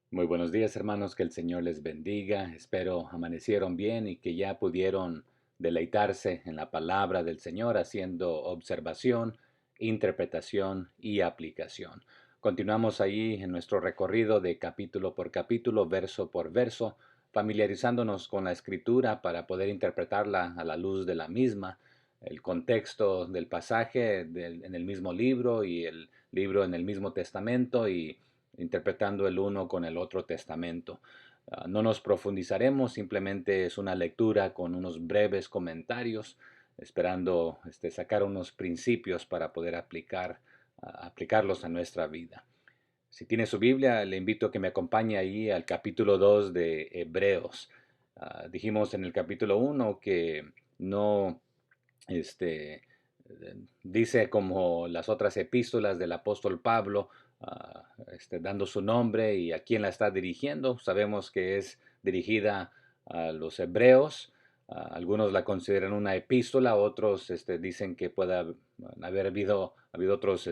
Muy buenos días, hermanos, que el Señor les bendiga. Espero amanecieron bien y que ya pudieron deleitarse en la palabra del Señor haciendo observación, interpretación y aplicación. Continuamos ahí en nuestro recorrido de capítulo por capítulo, verso por verso, familiarizándonos con la escritura para poder interpretarla a la luz de la misma, el contexto del pasaje en el mismo libro y el libro en el mismo testamento y interpretando el uno con el otro testamento. No nos profundizaremos, simplemente es una lectura con unos breves comentarios, esperando sacar unos principios para poder aplicarlos a nuestra vida. Si tiene su Biblia, le invito a que me acompañe ahí al capítulo 2 de Hebreos. Dijimos en el capítulo 1 que no este, dice como las otras epístolas del apóstol Pablo, dando su nombre y a quién la está dirigiendo. Sabemos que es dirigida a los hebreos. Algunos la consideran una epístola, otros dicen que puede haber habido otros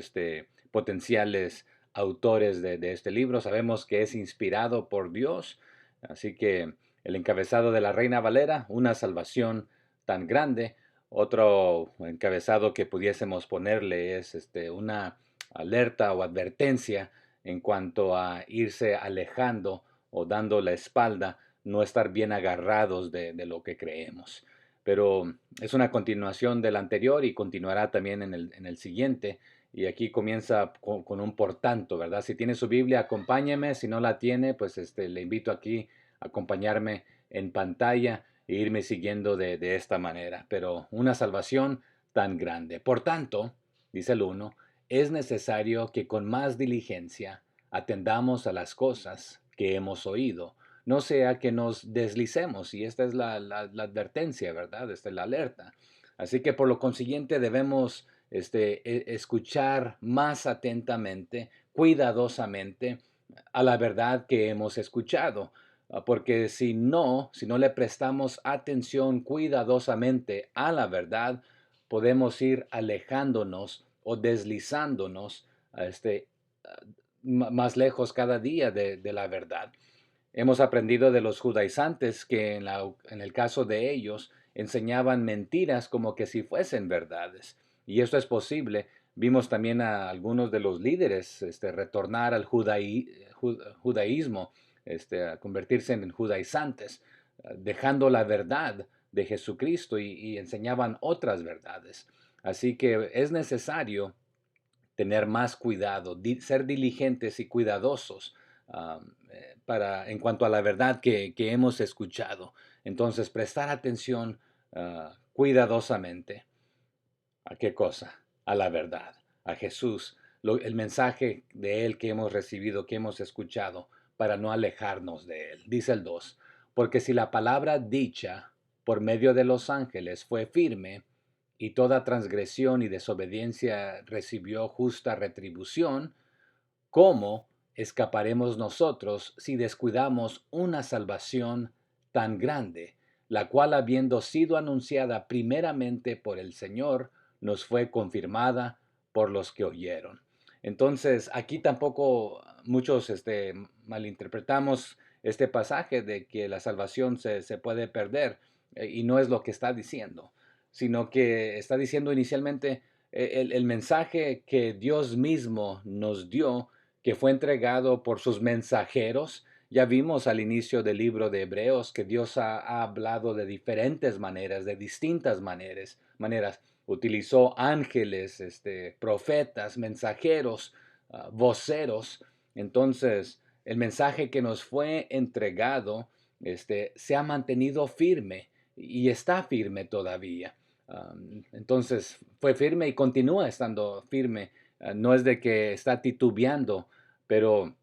potenciales autores de este libro. Sabemos que es inspirado por Dios, así que el encabezado de la Reina Valera, una salvación tan grande. Otro encabezado que pudiésemos ponerle es una alerta o advertencia en cuanto a irse alejando o dando la espalda, no estar bien agarrados de lo que creemos. Pero es una continuación del anterior y continuará también en el siguiente. Y aquí comienza con un por tanto, ¿verdad? Si tiene su Biblia, acompáñeme. Si no la tiene, pues le invito aquí a acompañarme en pantalla e irme siguiendo de esta manera. Pero una salvación tan grande. Por tanto, dice el uno, es necesario que con más diligencia atendamos a las cosas que hemos oído, no sea que nos deslicemos, y esta es la advertencia, ¿verdad? Esta es la alerta. Así que por lo consiguiente debemos escuchar más atentamente, cuidadosamente, a la verdad que hemos escuchado. Porque si no le prestamos atención cuidadosamente a la verdad, podemos ir alejándonos o deslizándonos a más lejos cada día de la verdad. Hemos aprendido de los judaizantes que en el caso de ellos enseñaban mentiras como que si fuesen verdades. Y esto es posible. Vimos también a algunos de los líderes retornar al judaísmo, a convertirse en judaizantes, dejando la verdad de Jesucristo y enseñaban otras verdades. Así que es necesario tener más cuidado, ser diligentes y cuidadosos en cuanto a la verdad que hemos escuchado. Entonces, prestar atención cuidadosamente. ¿A qué cosa? A la verdad, a Jesús, el mensaje de Él que hemos recibido, que hemos escuchado, para no alejarnos de Él. Dice el 2, porque si la palabra dicha por medio de los ángeles fue firme, y toda transgresión y desobediencia recibió justa retribución, ¿cómo escaparemos nosotros si descuidamos una salvación tan grande, la cual habiendo sido anunciada primeramente por el Señor, nos fue confirmada por los que oyeron? Entonces, aquí tampoco muchos malinterpretamos este pasaje de que la salvación se puede perder, y no es lo que está diciendo, sino que está diciendo inicialmente el mensaje que Dios mismo nos dio, que fue entregado por sus mensajeros. Ya vimos al inicio del libro de Hebreos que Dios ha hablado de diferentes maneras, de distintas maneras. Utilizó ángeles, profetas, mensajeros, voceros. Entonces, el mensaje que nos fue entregado, se ha mantenido firme y está firme todavía. Entonces, fue firme y continúa estando firme. No es de que está titubeando, pero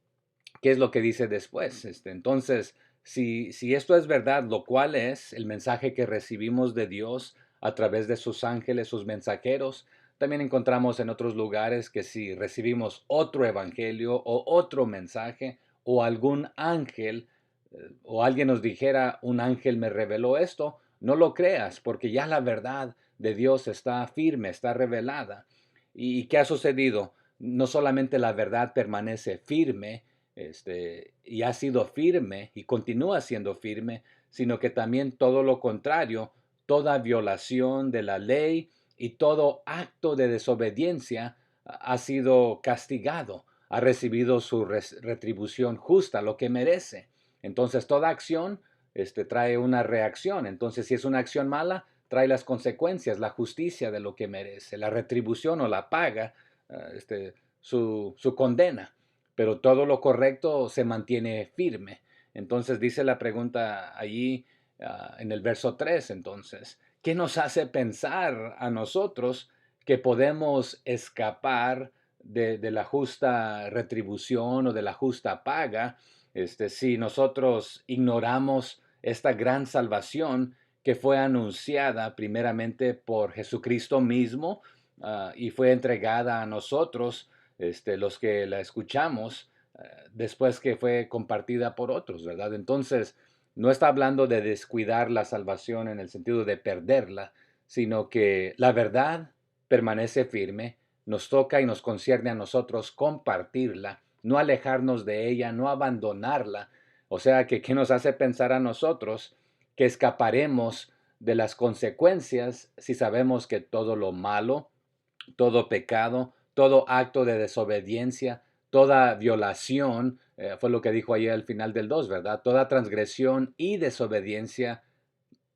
¿qué es lo que dice después? Entonces, si esto es verdad, lo cual es el mensaje que recibimos de Dios a través de sus ángeles, sus mensajeros, también encontramos en otros lugares que si recibimos otro evangelio o otro mensaje o algún ángel, o alguien nos dijera, un ángel me reveló esto, no lo creas, porque ya la verdad de Dios está firme, está revelada. ¿Y qué ha sucedido? No solamente la verdad permanece firme, y ha sido firme y continúa siendo firme, sino que también todo lo contrario, toda violación de la ley y todo acto de desobediencia ha sido castigado, ha recibido su retribución justa, lo que merece. Entonces, toda acción trae una reacción. Entonces, si es una acción mala, trae las consecuencias, la justicia de lo que merece, la retribución o la paga, su condena. Pero todo lo correcto se mantiene firme. Entonces dice la pregunta allí en el verso 3, entonces, ¿qué nos hace pensar a nosotros que podemos escapar de la justa retribución o de la justa paga si nosotros ignoramos esta gran salvación que fue anunciada primeramente por Jesucristo mismo y fue entregada a nosotros, los que la escuchamos, después que fue compartida por otros, ¿verdad? Entonces, no está hablando de descuidar la salvación en el sentido de perderla, sino que la verdad permanece firme, nos toca y nos concierne a nosotros compartirla, no alejarnos de ella, no abandonarla. O sea que, ¿qué nos hace pensar a nosotros que escaparemos de las consecuencias si sabemos que todo lo malo, todo pecado, todo acto de desobediencia, toda violación, fue lo que dijo ayer al final del 2, ¿verdad? Toda transgresión y desobediencia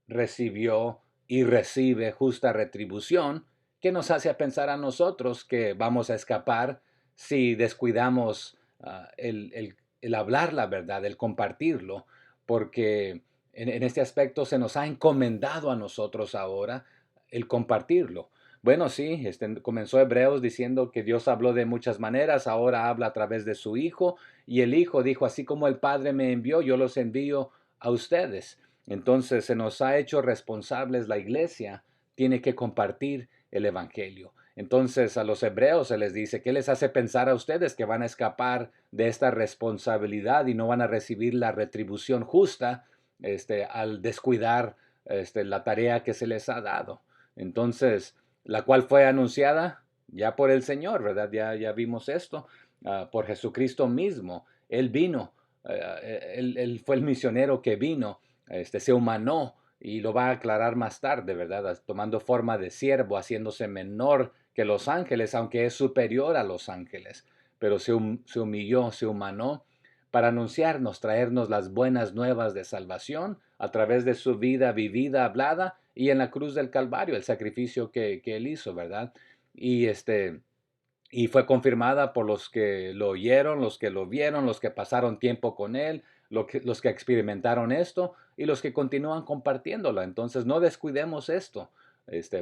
recibió y recibe justa retribución, que nos hace pensar a nosotros que vamos a escapar si descuidamos el hablar la verdad, el compartirlo, porque en este aspecto se nos ha encomendado a nosotros ahora el compartirlo. Bueno, sí, comenzó Hebreos diciendo que Dios habló de muchas maneras, ahora habla a través de su Hijo, y el Hijo dijo, así como el Padre me envió, yo los envío a ustedes. Entonces se nos ha hecho responsables, la iglesia tiene que compartir el Evangelio. Entonces a los hebreos se les dice, ¿qué les hace pensar a ustedes que van a escapar de esta responsabilidad y no van a recibir la retribución justa al descuidar la tarea que se les ha dado? Entonces, la cual fue anunciada ya por el Señor, ¿verdad? Ya vimos esto, por Jesucristo mismo. Él vino, él fue el misionero que vino, se humanó y lo va a aclarar más tarde, ¿verdad? Tomando forma de siervo, haciéndose menor que los ángeles, aunque es superior a los ángeles, pero se humilló, se humanó para anunciarnos, traernos las buenas nuevas de salvación a través de su vida vivida, hablada, y en la cruz del Calvario, el sacrificio que él hizo, ¿verdad? Y y fue confirmada por los que lo oyeron, los que lo vieron, los que pasaron tiempo con él, los que experimentaron esto y los que continúan compartiéndola. Entonces no descuidemos esto.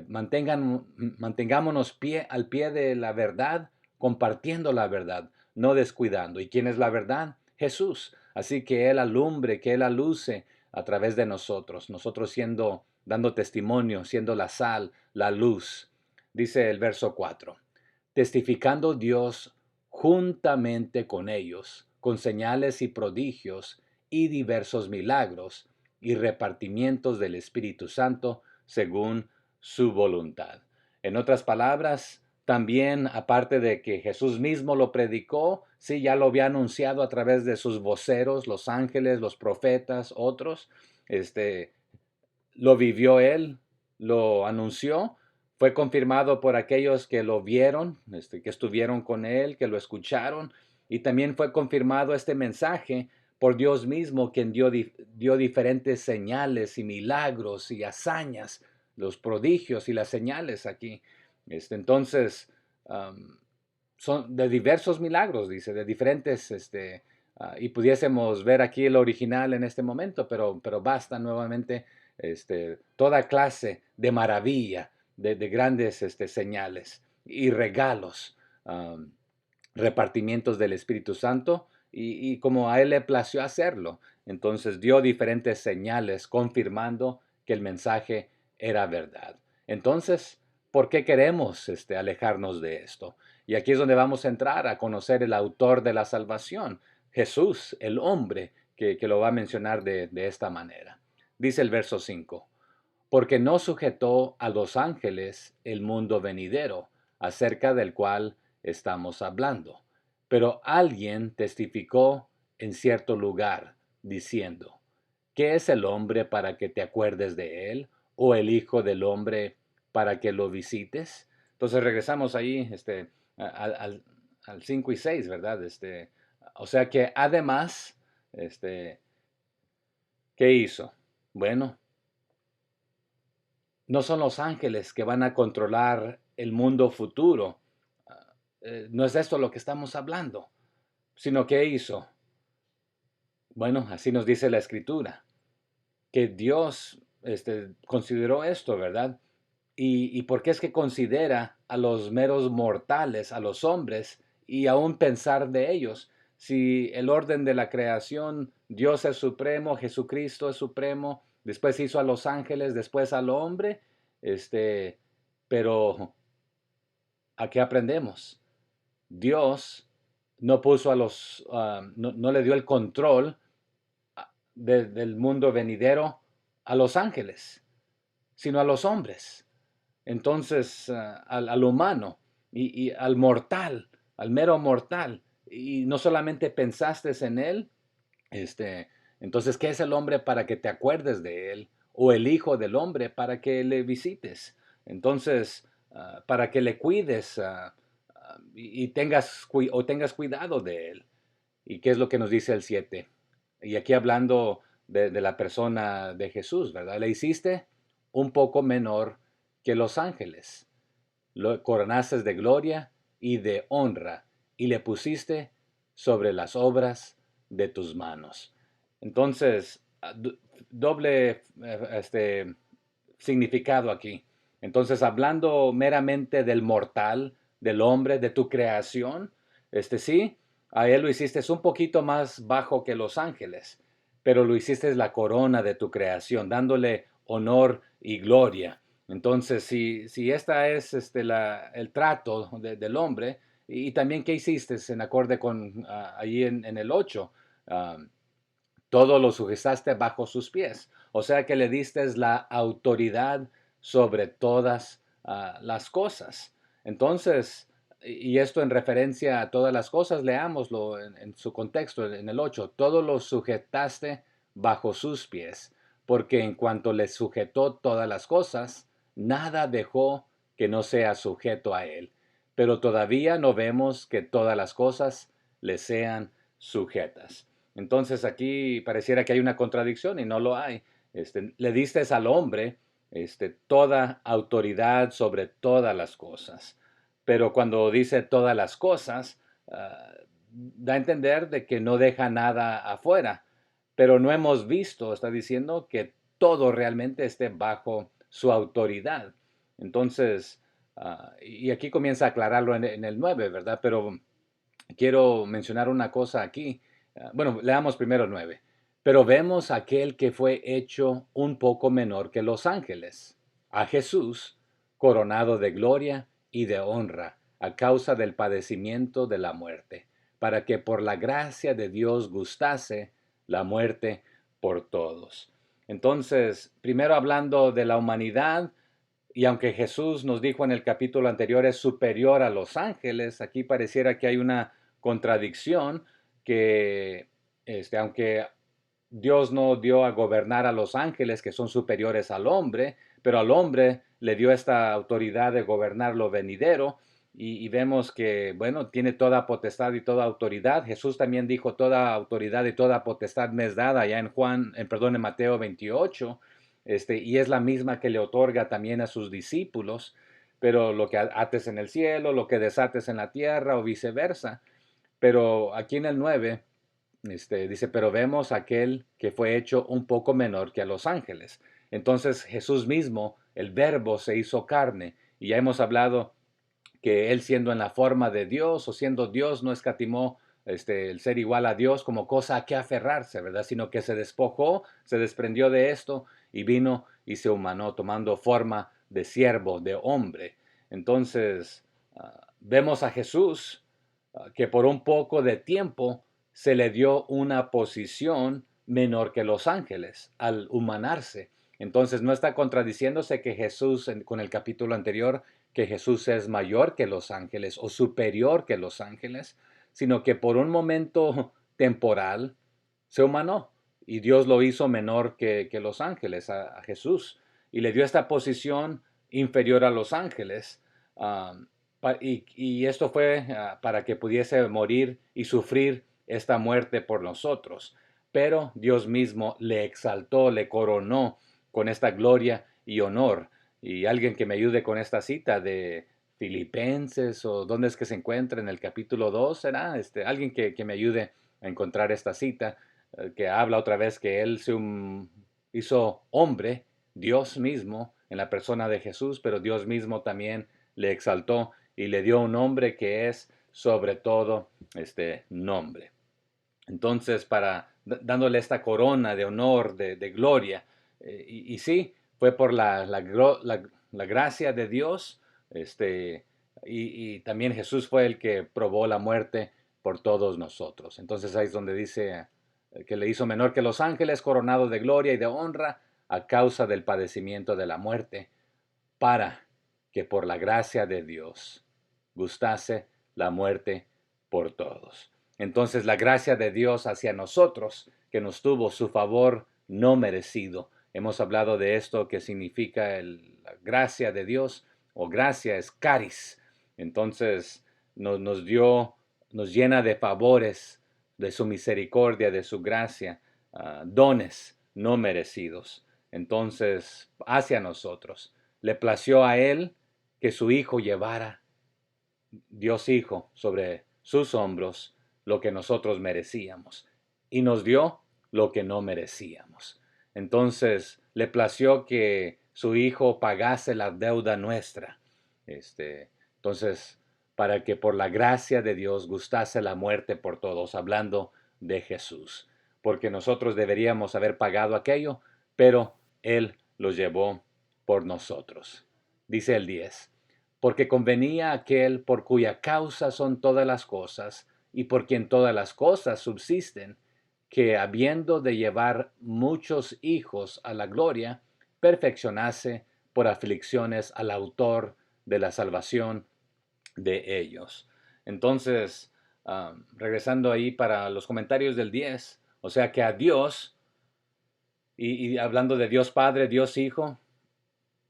Mantengámonos al pie de la verdad, compartiendo la verdad, no descuidando. ¿Y quién es la verdad? Jesús. Así que Él alumbre, que Él aluce a través de nosotros, dando testimonio, siendo la sal, la luz. Dice el verso 4, testificando Dios juntamente con ellos, con señales y prodigios y diversos milagros y repartimientos del Espíritu Santo según su voluntad. En otras palabras, también, aparte de que Jesús mismo lo predicó, sí, ya lo había anunciado a través de sus voceros, los ángeles, los profetas, otros, lo vivió él, lo anunció, fue confirmado por aquellos que lo vieron, que estuvieron con él, que lo escucharon, y también fue confirmado este mensaje por Dios mismo, quien dio diferentes señales y milagros y hazañas, los prodigios y las señales aquí. Entonces, son de diversos milagros, dice, de diferentes, y pudiésemos ver aquí el original en este momento, pero basta nuevamente toda clase de maravilla, de grandes señales y regalos, um, repartimientos del Espíritu Santo, y como a él le plació hacerlo, entonces dio diferentes señales confirmando que el mensaje era verdad. Entonces, ¿por qué queremos alejarnos de esto? Y aquí es donde vamos a entrar a conocer el autor de la salvación, Jesús, el hombre, que lo va a mencionar de esta manera. Dice el verso 5, porque no sujetó a los ángeles el mundo venidero, acerca del cual estamos hablando, pero alguien testificó en cierto lugar, diciendo, ¿qué es el hombre para que te acuerdes de él? ¿O el hijo del hombre para que lo visites? Entonces regresamos ahí al 5 y 6, ¿verdad? O sea que además, este, ¿qué hizo? Bueno, no son los ángeles que van a controlar el mundo futuro. No es de esto lo que estamos hablando, sino ¿qué hizo? Bueno, así nos dice la escritura, que Dios consideró esto, ¿verdad? ¿Y por qué es que considera a los meros mortales, a los hombres, y aún pensar de ellos? Si el orden de la creación, Dios es supremo, Jesucristo es supremo, después hizo a los ángeles, después al hombre, pero ¿a qué aprendemos? Dios no puso no le dio el control del mundo venidero a los ángeles, sino a los hombres. Entonces, al humano y al mortal, al mero mortal, y no solamente pensaste en él, entonces, ¿qué es el hombre para que te acuerdes de él? O el hijo del hombre para que le visites. Entonces, para que le cuides y tengas cuidado de él. ¿Y qué es lo que nos dice el 7? Y aquí hablando de la persona de Jesús, ¿verdad? Le hiciste un poco menor que los ángeles. Lo coronaste de gloria y de honra y le pusiste sobre las obras de tus manos. Entonces, doble significado aquí. Entonces, hablando meramente del mortal, del hombre, de tu creación, sí, a él lo hiciste un poquito más bajo que los ángeles, pero lo hiciste la corona de tu creación, dándole honor y gloria. Entonces, si esta es el trato del hombre, y también qué hiciste en acorde con allí en el 8, todo lo sujetaste bajo sus pies. O sea que le diste la autoridad sobre todas las cosas. Entonces, y esto en referencia a todas las cosas, leámoslo en su contexto, en el 8, todo lo sujetaste bajo sus pies, porque en cuanto le sujetó todas las cosas, nada dejó que no sea sujeto a él. Pero todavía no vemos que todas las cosas le sean sujetas. Entonces aquí pareciera que hay una contradicción y no lo hay. Le diste al hombre toda autoridad sobre todas las cosas. Pero cuando dice todas las cosas, da a entender de que no deja nada afuera. Pero no hemos visto, está diciendo, que todo realmente esté bajo su autoridad. Entonces, y aquí comienza a aclararlo en el 9, ¿verdad? Pero quiero mencionar una cosa aquí. Bueno, leamos primero 9. Pero vemos aquel que fue hecho un poco menor que los ángeles, a Jesús, coronado de gloria y de honra, a causa del padecimiento de la muerte, para que por la gracia de Dios gustase la muerte por todos. Entonces, primero hablando de la humanidad, y aunque Jesús nos dijo en el capítulo anterior es superior a los ángeles, aquí pareciera que hay una contradicción que, aunque Dios no dio a gobernar a los ángeles que son superiores al hombre, pero al hombre le dio esta autoridad de gobernar lo venidero y vemos que, bueno, tiene toda potestad y toda autoridad. Jesús también dijo, toda autoridad y toda potestad me es dada ya en Mateo 28, y es la misma que le otorga también a sus discípulos, pero lo que ates en el cielo, lo que desates en la tierra o viceversa. Pero aquí en el 9 dice, pero vemos aquel que fue hecho un poco menor que a los ángeles. Entonces Jesús mismo, el verbo, se hizo carne. Y ya hemos hablado que él siendo en la forma de Dios o siendo Dios no escatimó el ser igual a Dios como cosa a que aferrarse, ¿verdad? Sino que se despojó, se desprendió de esto y vino y se humanó tomando forma de siervo, de hombre. Entonces, vemos a Jesús que por un poco de tiempo se le dio una posición menor que los ángeles al humanarse. Entonces no está contradiciéndose que Jesús, con el capítulo anterior, que Jesús es mayor que los ángeles o superior que los ángeles, sino que por un momento temporal se humanó y Dios lo hizo menor que los ángeles, a Jesús, y le dio esta posición inferior a los ángeles. Y esto fue para que pudiese morir y sufrir esta muerte por nosotros. Pero Dios mismo le exaltó, le coronó con esta gloria y honor. Y alguien que me ayude con esta cita de Filipenses o dónde es que se encuentra en el capítulo 2, ¿será? Alguien que me ayude a encontrar esta cita que habla otra vez que Él hizo hombre, Dios mismo, en la persona de Jesús, pero Dios mismo también le exaltó y le dio un nombre que es sobre todo este nombre. Entonces, dándole esta corona de honor, de gloria, y sí, fue por la gracia de Dios, y también Jesús fue el que probó la muerte por todos nosotros. Entonces ahí es donde dice que le hizo menor que los ángeles, coronado de gloria y de honra a causa del padecimiento de la muerte, para que por la gracia de Dios gustase la muerte por todos. Entonces la gracia de Dios hacia nosotros, que nos tuvo su favor no merecido. Hemos hablado de esto que significa la gracia de Dios, o gracia es caris. Entonces nos dio, nos llena de favores, de su misericordia, de su gracia, dones no merecidos. Entonces, hacia nosotros. Le plació a Él que su Hijo llevara, Dios Hijo, sobre sus hombros lo que nosotros merecíamos y nos dio lo que no merecíamos. Entonces, le plació que su Hijo pagase la deuda nuestra. Entonces, para que por la gracia de Dios gustase la muerte por todos, hablando de Jesús. Porque nosotros deberíamos haber pagado aquello, pero Él lo llevó por nosotros. Dice el 10, porque convenía a aquel por cuya causa son todas las cosas, y por quien todas las cosas subsisten, que habiendo de llevar muchos hijos a la gloria, perfeccionase por aflicciones al autor de la salvación de ellos. Entonces, regresando ahí para los comentarios del 10, o sea que a Dios, y hablando de Dios Padre, Dios Hijo,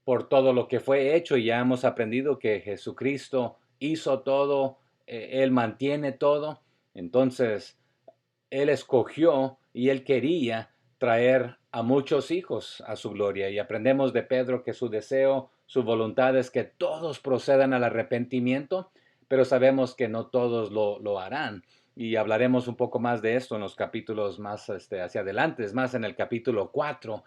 por todo lo que fue hecho, y ya hemos aprendido que Jesucristo hizo todo, Él mantiene todo. Entonces, Él escogió y Él quería traer a muchos hijos a su gloria. Y aprendemos de Pedro que su deseo, su voluntad es que todos procedan al arrepentimiento, pero sabemos que no todos lo harán. Y hablaremos un poco más de esto en los capítulos más hacia adelante. Es más, en el capítulo 4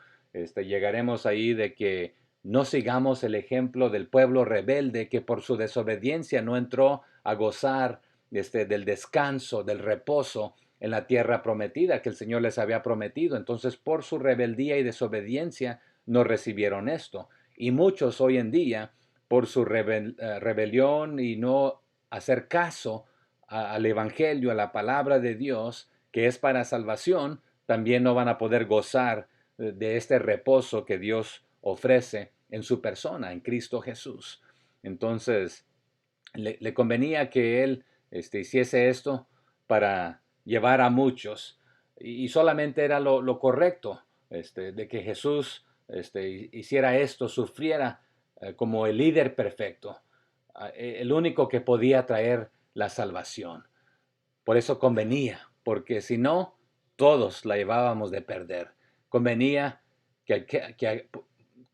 llegaremos ahí de que no sigamos el ejemplo del pueblo rebelde que por su desobediencia no entró a gozar del descanso, del reposo en la tierra prometida que el Señor les había prometido. Entonces, por su rebeldía y desobediencia, no recibieron esto. Y muchos hoy en día, por su rebelión y no hacer caso al Evangelio, a la palabra de Dios, que es para salvación, también no van a poder gozar de este reposo que Dios ofrece en su persona, en Cristo Jesús. Entonces, le convenía que Él hiciese esto para llevar a muchos, y solamente era lo correcto, de que Jesús hiciera esto, sufriera como el líder perfecto, el único que podía traer la salvación. Por eso convenía, porque si no, todos la llevábamos de perder. Convenía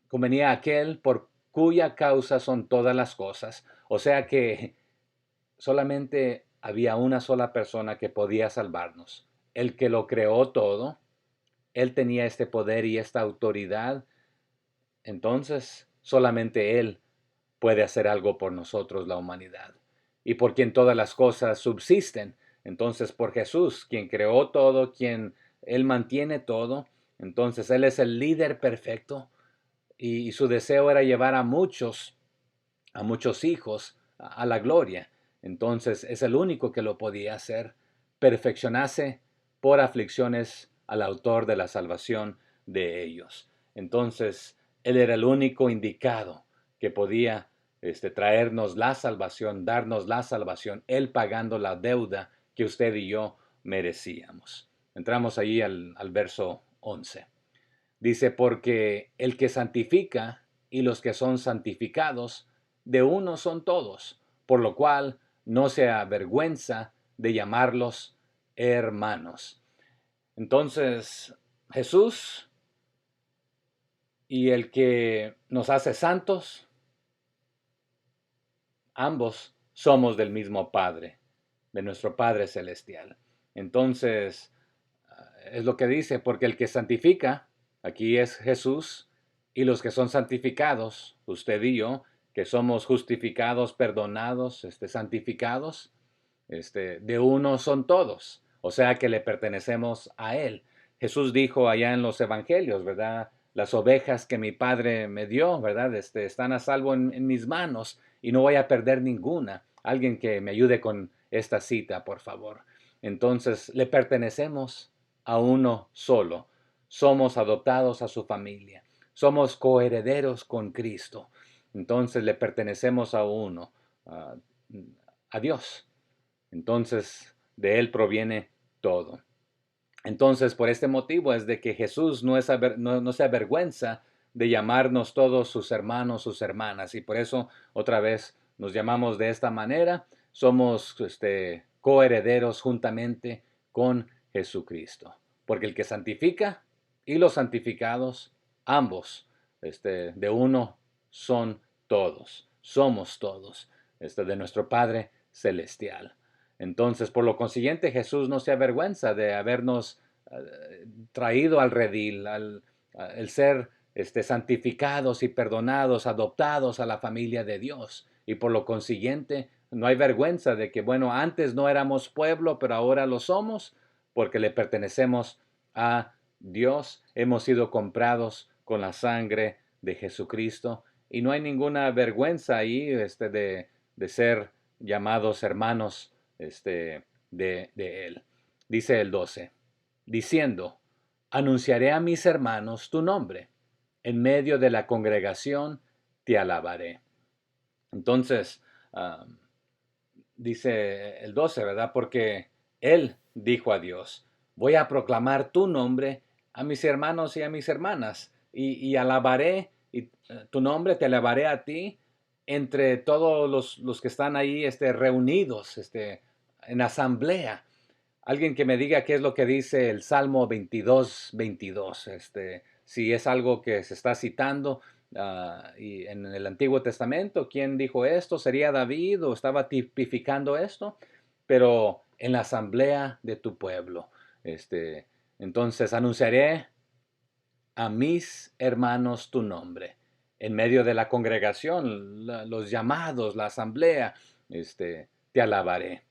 convenía aquel por cuya causa son todas las cosas. O sea que solamente había una sola persona que podía salvarnos, el que lo creó todo. Él tenía este poder y esta autoridad. Entonces, solamente Él puede hacer algo por nosotros, la humanidad. Y por quien todas las cosas subsisten. Entonces, por Jesús, quien creó todo, quien Él mantiene todo. Entonces, Él es el líder perfecto. Y su deseo era llevar a muchos hijos a la gloria. Entonces es el único que lo podía hacer, perfeccionarse por aflicciones al autor de la salvación de ellos. Entonces Él era el único indicado que podía traernos la salvación, darnos la salvación, Él pagando la deuda que usted y yo merecíamos. Entramos ahí al verso 11. Dice, porque el que santifica y los que son santificados, de uno son todos, por lo cual no se avergüenza de llamarlos hermanos. Entonces, Jesús y el que nos hace santos, ambos somos del mismo Padre, de nuestro Padre Celestial. Entonces, es lo que dice, porque el que santifica, aquí es Jesús, y los que son santificados, usted y yo, que somos justificados, perdonados, santificados, de uno son todos, o sea que le pertenecemos a Él. Jesús dijo allá en los evangelios, ¿verdad? Las ovejas que mi Padre me dio, ¿verdad? Están a salvo en mis manos y no voy a perder ninguna. Alguien que me ayude con esta cita, por favor. Entonces, le pertenecemos a uno solo. Somos adoptados a su familia. Somos coherederos con Cristo. Entonces, le pertenecemos a uno, a Dios. Entonces, de Él proviene todo. Entonces, por este motivo es de que Jesús no se avergüenza de llamarnos todos sus hermanos, sus hermanas. Y por eso, otra vez, nos llamamos de esta manera. Somos coherederos juntamente con Jesucristo. Porque el que santifica y los santificados, ambos, de uno son todos. Somos todos, de nuestro Padre Celestial. Entonces, por lo consiguiente, Jesús no se avergüenza de habernos traído al redil, el ser santificados y perdonados, adoptados a la familia de Dios. Y por lo consiguiente, no hay vergüenza de que, bueno, antes no éramos pueblo, pero ahora lo somos, porque le pertenecemos a Dios. Hemos sido comprados con la sangre de Jesucristo. Y no hay ninguna vergüenza ahí de ser llamados hermanos de Él. Dice el 12, diciendo, anunciaré a mis hermanos tu nombre, en medio de la congregación te alabaré. Entonces, dice el 12, ¿verdad? Porque Él dijo a Dios, voy a proclamar tu nombre a mis hermanos y a mis hermanas, y alabaré tu nombre, te alabaré a ti entre todos los que están ahí reunidos en asamblea. Alguien que me diga qué es lo que dice el Salmo 22:22. Si es algo que se está citando y en el Antiguo Testamento, ¿quién dijo esto? ¿Sería David o estaba tipificando esto? Pero en la asamblea de tu pueblo. Entonces anunciaré a mis hermanos tu nombre. En medio de la congregación, los llamados, la asamblea, te alabaré.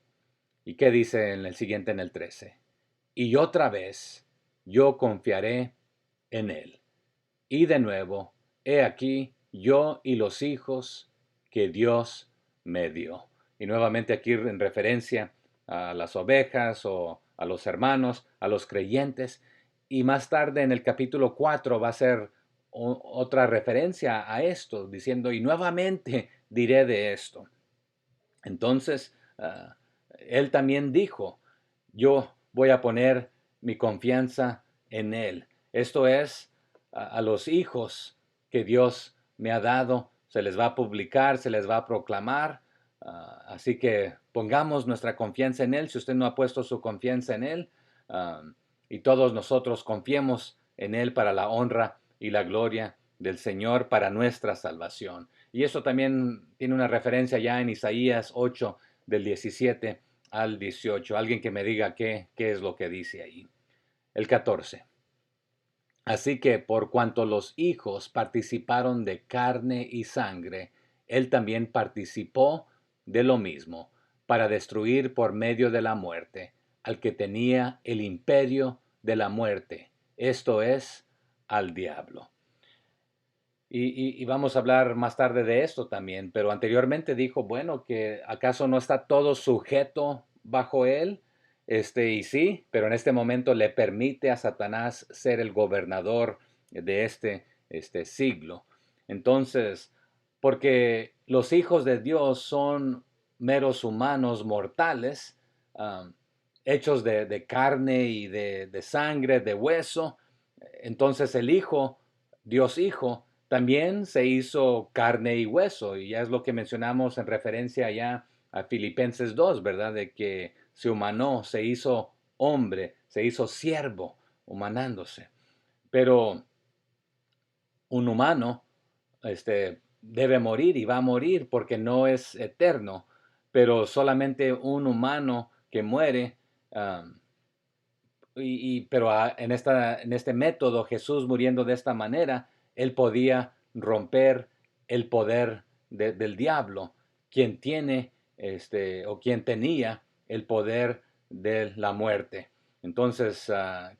¿Y qué dice en el siguiente, en el 13? Y otra vez yo confiaré en él. Y de nuevo, he aquí yo y los hijos que Dios me dio. Y nuevamente aquí en referencia a las ovejas o a los hermanos, a los creyentes. Y más tarde en el capítulo 4 va a ser otra referencia a esto, diciendo, y nuevamente diré de esto. Entonces, él también dijo, yo voy a poner mi confianza en Él. Esto es, a los hijos que Dios me ha dado, se les va a publicar, se les va a proclamar. Así que pongamos nuestra confianza en Él, si usted no ha puesto su confianza en Él, y todos nosotros confiemos en Él para la honra y la gloria del Señor, para nuestra salvación. Y eso también tiene una referencia ya en Isaías 8, del 17 al 18. Alguien que me diga qué es lo que dice ahí. El 14. Así que por cuanto los hijos participaron de carne y sangre, él también participó de lo mismo, para destruir por medio de la muerte al que tenía el imperio de la muerte, esto es, al diablo. Y vamos a hablar más tarde de esto también, pero anteriormente dijo, bueno, que acaso no está todo sujeto bajo él, y sí, pero en este momento le permite a Satanás ser el gobernador de este siglo. Entonces, porque los hijos de Dios son meros humanos mortales, hechos de carne y de sangre, de hueso. Entonces el Hijo, Dios Hijo, también se hizo carne y hueso. Y ya es lo que mencionamos en referencia ya a Filipenses 2, ¿verdad? De que se humanó, se hizo hombre, se hizo siervo, humanándose. Pero un humano debe morir y va a morir porque no es eterno, pero solamente un humano que muere, um, pero en este método, Jesús muriendo de esta manera, él podía romper el poder del diablo, quien tiene o quien tenía el poder de la muerte. Entonces,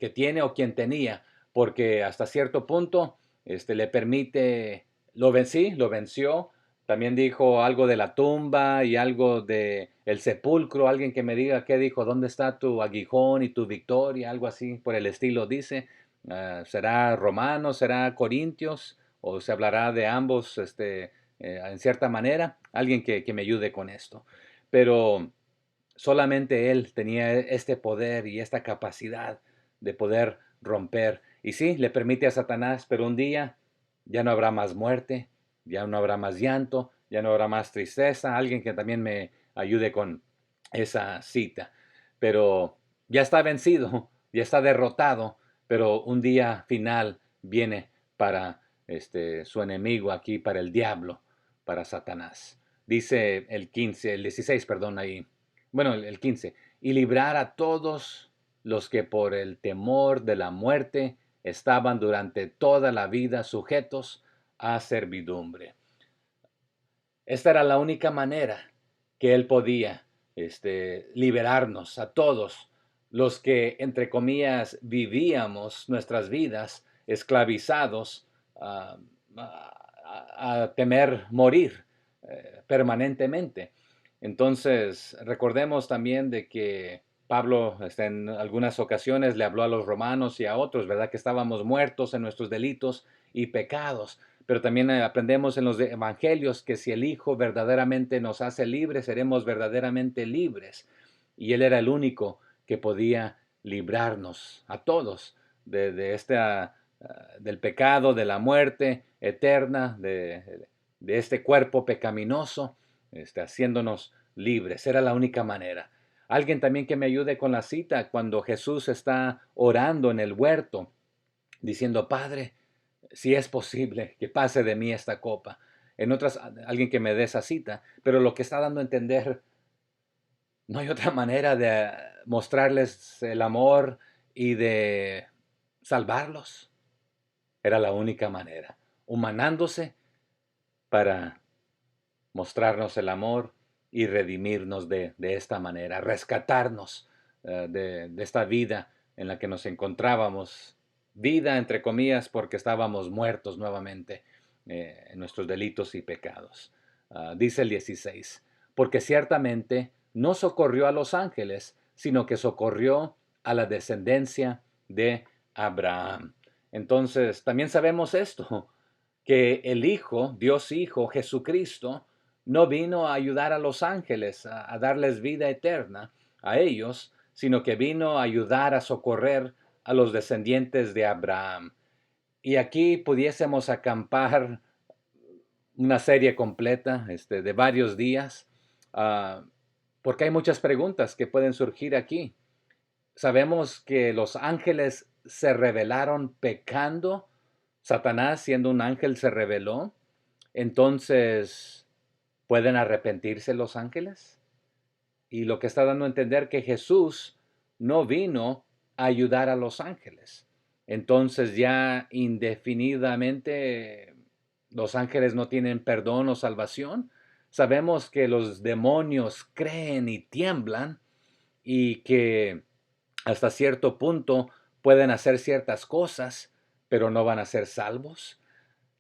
que tiene o quien tenía, porque hasta cierto punto le permite, lo venció. También dijo algo de la tumba y algo de el sepulcro. Alguien que me diga qué dijo, dónde está tu aguijón y tu victoria, algo así por el estilo dice. ¿Será Romanos, será Corintios o se hablará de ambos en cierta manera? Alguien que me ayude con esto. Pero solamente él tenía este poder y esta capacidad de poder romper. Y sí, le permite a Satanás, pero un día ya no habrá más muerte, ya no habrá más llanto, ya no habrá más tristeza. Alguien que también me ayude con esa cita. Pero ya está vencido, ya está derrotado, pero un día final viene para su enemigo aquí, para el diablo, para Satanás. Dice el 16, perdón, ahí. Bueno, el 15. Y librar a todos los que por el temor de la muerte estaban durante toda la vida sujetos a servidumbre. Esta era la única manera que él podía liberarnos a todos los que, entre comillas, vivíamos nuestras vidas esclavizados a temer morir permanentemente. Entonces, recordemos también de que Pablo en algunas ocasiones le habló a los romanos y a otros, ¿verdad? Que estábamos muertos en nuestros delitos y pecados. Pero también aprendemos en los evangelios que si el Hijo verdaderamente nos hace libres, seremos verdaderamente libres. Y Él era el único que podía librarnos a todos del pecado, de la muerte eterna, de este cuerpo pecaminoso, haciéndonos libres. Era la única manera. Alguien también que me ayude con la cita cuando Jesús está orando en el huerto, diciendo, Padre, si es posible que pase de mí esta copa. En otras, alguien que me dé esa cita, pero lo que está dando a entender, no hay otra manera de mostrarles el amor y de salvarlos. Era la única manera, humanándose para mostrarnos el amor y redimirnos de esta manera, rescatarnos de esta vida en la que nos encontrábamos, vida entre comillas porque estábamos muertos nuevamente en nuestros delitos y pecados. Dice el 16, porque ciertamente no socorrió a los ángeles, sino que socorrió a la descendencia de Abraham. Entonces, también sabemos esto, que el Hijo, Dios Hijo, Jesucristo, no vino a ayudar a los ángeles, a darles vida eterna a ellos, sino que vino a ayudar a socorrer a los descendientes de Abraham. Y aquí pudiésemos acampar una serie completa de varios días, porque hay muchas preguntas que pueden surgir aquí. Sabemos que los ángeles se rebelaron pecando. Satanás, siendo un ángel, se rebeló. Entonces, ¿pueden arrepentirse los ángeles? Y lo que está dando a entender que Jesús no vino a ayudar a los ángeles. Entonces ya indefinidamente los ángeles no tienen perdón o salvación. Sabemos que los demonios creen y tiemblan y que hasta cierto punto pueden hacer ciertas cosas, pero no van a ser salvos.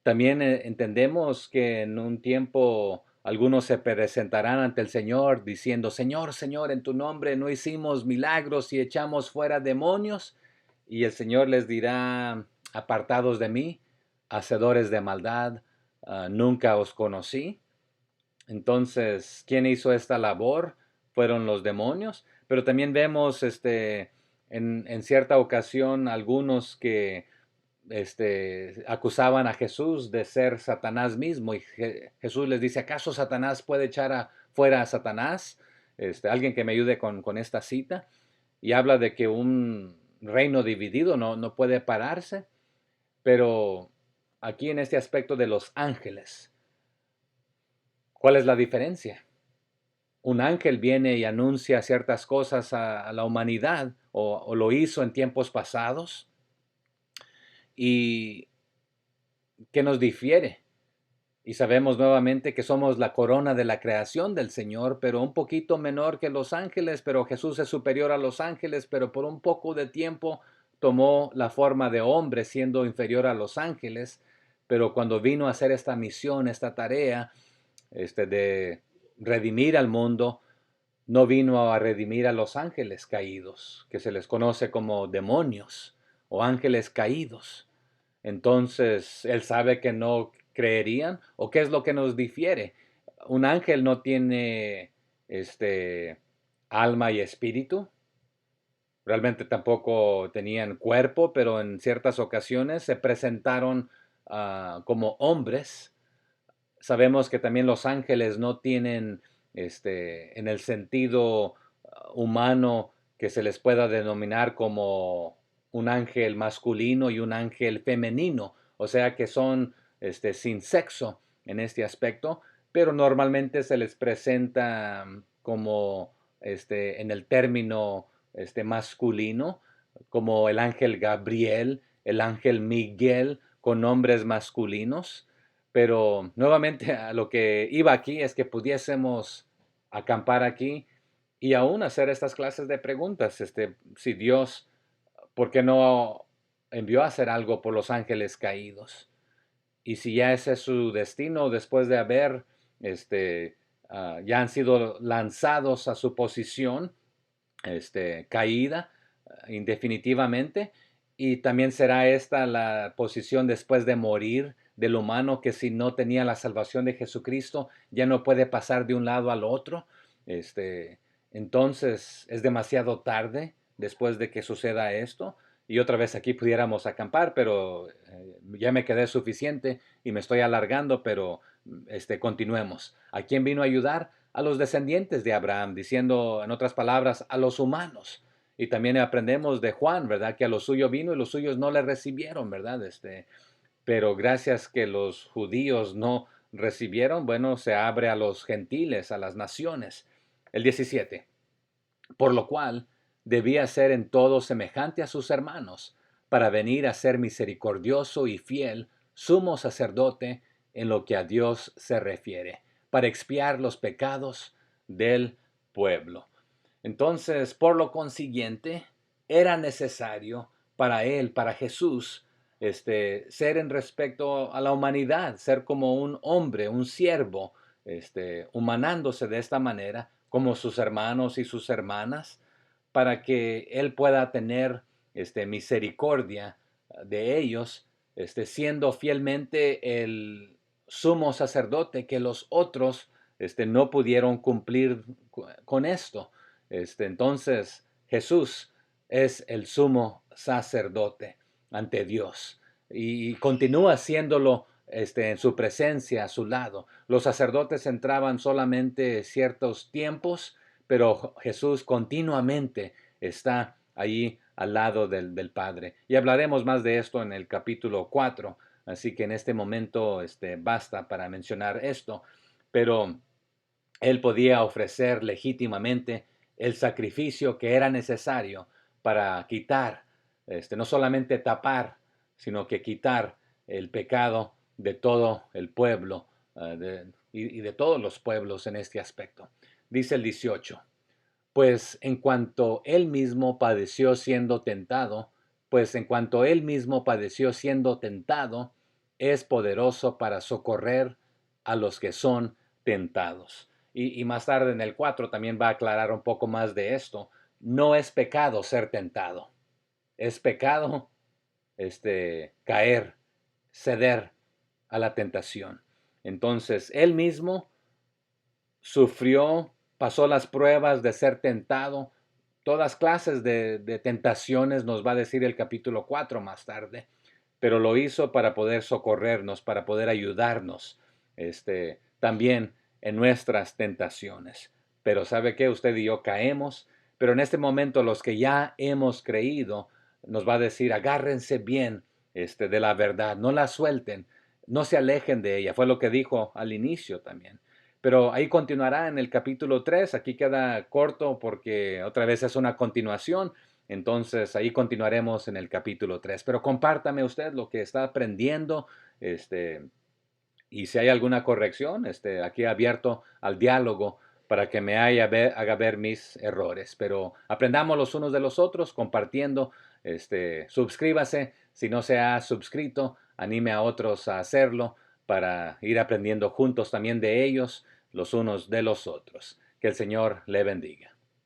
También entendemos que en un tiempo algunos se presentarán ante el Señor diciendo, Señor, Señor, en tu nombre no hicimos milagros y echamos fuera demonios. Y el Señor les dirá, apartados de mí, hacedores de maldad, nunca os conocí. Entonces, ¿quién hizo esta labor? Fueron los demonios. pero también vemos en cierta ocasión algunos que acusaban a Jesús de ser Satanás mismo y Jesús les dice, ¿acaso Satanás puede echar fuera a Satanás? Alguien que me ayude con esta cita. Y habla de que un reino dividido no puede pararse, pero aquí en este aspecto de los ángeles, ¿cuál es la diferencia? Un ángel viene y anuncia ciertas cosas a la humanidad o lo hizo en tiempos pasados. ¿Y qué nos difiere? Y sabemos nuevamente que somos la corona de la creación del Señor, pero un poquito menor que los ángeles, pero Jesús es superior a los ángeles, pero por un poco de tiempo tomó la forma de hombre siendo inferior a los ángeles, pero cuando vino a hacer esta misión, esta tarea, de redimir al mundo, no vino a redimir a los ángeles caídos, que se les conoce como demonios o ángeles caídos. Entonces, él sabe que no creerían, o qué es lo que nos difiere. Un ángel no tiene alma y espíritu. Realmente tampoco tenían cuerpo, pero en ciertas ocasiones se presentaron como hombres. Sabemos que también los ángeles no tienen, en el sentido humano que se les pueda denominar como un ángel masculino y un ángel femenino, o sea que son sin sexo en este aspecto, pero normalmente se les presenta como en el término masculino, como el ángel Gabriel, el ángel Miguel, con nombres masculinos. Pero nuevamente a lo que iba aquí es que pudiésemos acampar aquí y aún hacer estas clases de preguntas. Si Dios, ¿por qué no envió a hacer algo por los ángeles caídos? Y si ya ese es su destino después de haber, ya han sido lanzados a su posición, caída indefinitivamente, y también será esta la posición después de morir del humano, que si no tenía la salvación de Jesucristo ya no puede pasar de un lado al otro. Entonces es demasiado tarde después de que suceda esto. Y otra vez aquí pudiéramos acampar, pero ya me quedé suficiente y me estoy alargando, pero continuemos. ¿A quién vino a ayudar? A los descendientes de Abraham, diciendo en otras palabras, a los humanos. Y también aprendemos de Juan, ¿verdad? Que a lo suyo vino y los suyos no le recibieron, ¿verdad? Pero gracias que los judíos no recibieron, bueno, se abre a los gentiles, a las naciones. El 17. Por lo cual debía ser en todo semejante a sus hermanos, para venir a ser misericordioso y fiel, sumo sacerdote en lo que a Dios se refiere, para expiar los pecados del pueblo. Entonces, por lo consiguiente, era necesario para él, para Jesús, ser en respecto a la humanidad, ser como un hombre, un siervo, humanándose de esta manera, como sus hermanos y sus hermanas, para que él pueda tener misericordia de ellos, siendo fielmente el sumo sacerdote que los otros no pudieron cumplir con esto. Entonces, Jesús es el sumo sacerdote ante Dios y continúa siéndolo en su presencia, a su lado. Los sacerdotes entraban solamente ciertos tiempos, pero Jesús continuamente está allí al lado del Padre. Y hablaremos más de esto en el capítulo 4, así que en este momento basta para mencionar esto, pero él podía ofrecer legítimamente el sacrificio que era necesario para quitar, no solamente tapar, sino que quitar el pecado de todo el pueblo y de todos los pueblos en este aspecto. Dice el 18, pues en cuanto él mismo padeció siendo tentado, pues en cuanto él mismo padeció siendo tentado, es poderoso para socorrer a los que son tentados. Y más tarde en el 4 también va a aclarar un poco más de esto. No es pecado ser tentado. Es pecado caer, ceder a la tentación. Entonces, él mismo sufrió, pasó las pruebas de ser tentado, todas clases de tentaciones, nos va a decir el capítulo 4 más tarde, pero lo hizo para poder socorrernos, para poder ayudarnos, también en nuestras tentaciones. Pero ¿sabe qué? Usted y yo caemos, pero en este momento los que ya hemos creído, nos va a decir, agárrense bien, de la verdad, no la suelten, no se alejen de ella. Fue lo que dijo al inicio también. Pero ahí continuará en el capítulo 3. Aquí queda corto porque otra vez es una continuación. Entonces ahí continuaremos en el capítulo 3. Pero compártame usted lo que está aprendiendo, este, y si hay alguna corrección, aquí abierto al diálogo para que me haga ver mis errores. Pero aprendamos los unos de los otros, compartiendo. Suscríbase si no se ha suscrito, anime a otros a hacerlo para ir aprendiendo juntos también de ellos, los unos de los otros. Que el Señor le bendiga.